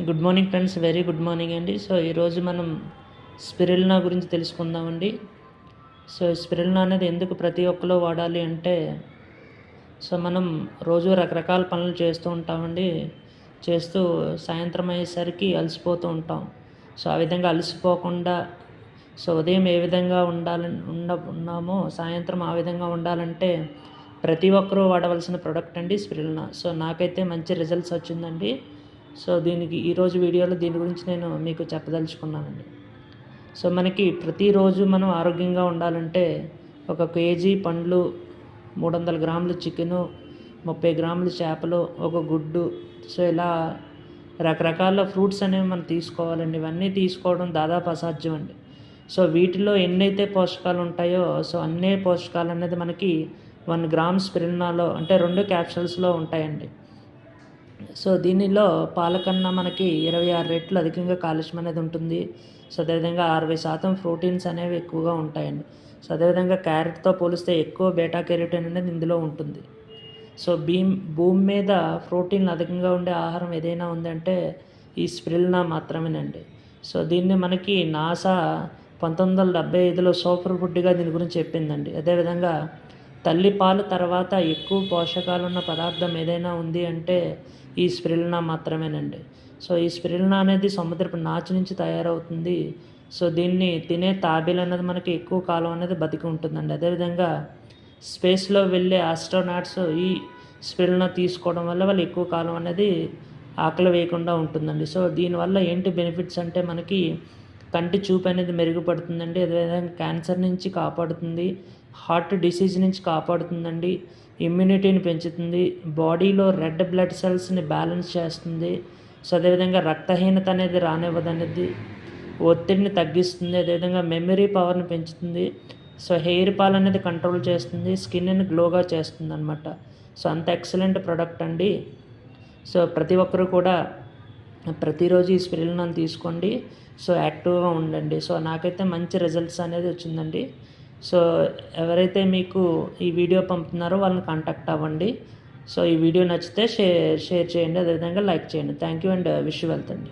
Good morning friends, very good morning అండి. So ఈరోజు మనం స్పిరులినా గురించి తెలుసుకుందామండి. సో స్పిరులినా అనేది ఎందుకు ప్రతి ఒక్కరు వాడాలి అంటే, సో మనం రోజు రకరకాల పనులు చేస్తూ ఉంటామండి. చేస్తూ సాయంత్రం అయ్యేసరికి అలసిపోతూ ఉంటాం. సో ఆ విధంగా అలసిపోకుండా, సో ఉదయం ఏ విధంగా ఉన్నామో సాయంత్రం ఆ విధంగా ఉండాలంటే ప్రతి ఒక్కరూ వాడవలసిన ప్రోడక్ట్ అండి స్పిరులినా. సో నాకైతే మంచి రిజల్ట్స్ వచ్చిందండి. సో ఈరోజు వీడియోలో దీని గురించి నేను మీకు చెప్పదలుచుకున్నానండి. సో మనకి ప్రతిరోజు మనం ఆరోగ్యంగా ఉండాలంటే 1 కేజీ పండ్లు, 300 గ్రాములు చికెను, 30 గ్రాములు చేపలు, 1 గుడ్డు, సో ఇలా రకరకాల ఫ్రూట్స్ అనేవి మనం తీసుకోవాలండి. ఇవన్నీ తీసుకోవడం దాదాపు అసాధ్యం అండి. సో వీటిలో ఎన్నైతే పోషకాలు ఉంటాయో, సో అన్నే పోషకాలు అనేది మనకి 1 గ్రామ్ స్పిరులినాలో అంటే 2 క్యాప్సూల్స్లో ఉంటాయండి. సో దీనిలో పాల కన్నా మనకి 26 రెట్లు అధికంగా కాల్షియం అనేది ఉంటుంది. సో అదేవిధంగా 60% ప్రోటీన్స్ అనేవి ఎక్కువగా ఉంటాయండి. సో అదేవిధంగా క్యారెట్తో పోలిస్తే ఎక్కువ బీటా కెరోటిన్ అనేది ఇందులో ఉంటుంది. సో భూమి మీద ప్రోటీన్లు అధికంగా ఉండే ఆహారం ఏదైనా ఉందంటే ఈ స్పిరులినా మాత్రమేనండి. సో దీన్ని మనకి నాసా 1975లో సూపర్ ఫుడ్గా దీని గురించి చెప్పిందండి. అదేవిధంగా తల్లిపాలు తర్వాత ఎక్కువ పోషకాలు ఉన్న పదార్థం ఏదైనా ఉంది అంటే ఈ స్పిరులినా మాత్రమేనండి. సో ఈ స్పిరులినా అనేది సముద్రపు నాచు నుంచి తయారవుతుంది. సో దీన్ని తినే తాబేలు అనేది మనకి ఎక్కువ కాలం అనేది బతికి ఉంటుందండి. అదేవిధంగా స్పేస్లో వెళ్ళే ఆస్ట్రోనాట్స్ ఈ స్పిరులినా తీసుకోవడం వల్ల వాళ్ళు ఎక్కువ కాలం అనేది ఆకలి వేయకుండా ఉంటుందండి. సో దీనివల్ల ఏంటి బెనిఫిట్స్ అంటే మనకి కంటి చూపు అనేది మెరుగుపడుతుందండి. అదేవిధంగా క్యాన్సర్ నుంచి కాపాడుతుంది, హార్ట్ డిసీజ్ నుంచి కాపాడుతుందండి, ఇమ్యూనిటీని పెంచుతుంది, బాడీలో రెడ్ బ్లడ్ సెల్స్ని బ్యాలెన్స్ చేస్తుంది. సో అదేవిధంగా రక్తహీనత అనేది రానివ్వదనేది, ఒత్తిడిని తగ్గిస్తుంది, అదేవిధంగా మెమరీ పవర్ని పెంచుతుంది. సో హెయిర్ ఫాల్ అనేది కంట్రోల్ చేస్తుంది, స్కిన్ని గ్లోగా చేస్తుంది అనమాట. సో అంత ఎక్సలెంట్ ప్రోడక్ట్ అండి. సో ప్రతి ఒక్కరు కూడా ప్రతిరోజు ఈ స్పిరులినాను తీసుకోండి. సో యాక్టివ్గా ఉండండి. సో నాకైతే మంచి రిజల్ట్స్ అనేది వచ్చిందండి. సో ఎవరైతే మీకు ఈ వీడియో పంపుతున్నారో వాళ్ళని కాంటాక్ట్ అవ్వండి. సో ఈ వీడియో నచ్చితే షేర్ చేయండి, అదేవిధంగా లైక్ చేయండి. Thank you and wish you wealth అండి.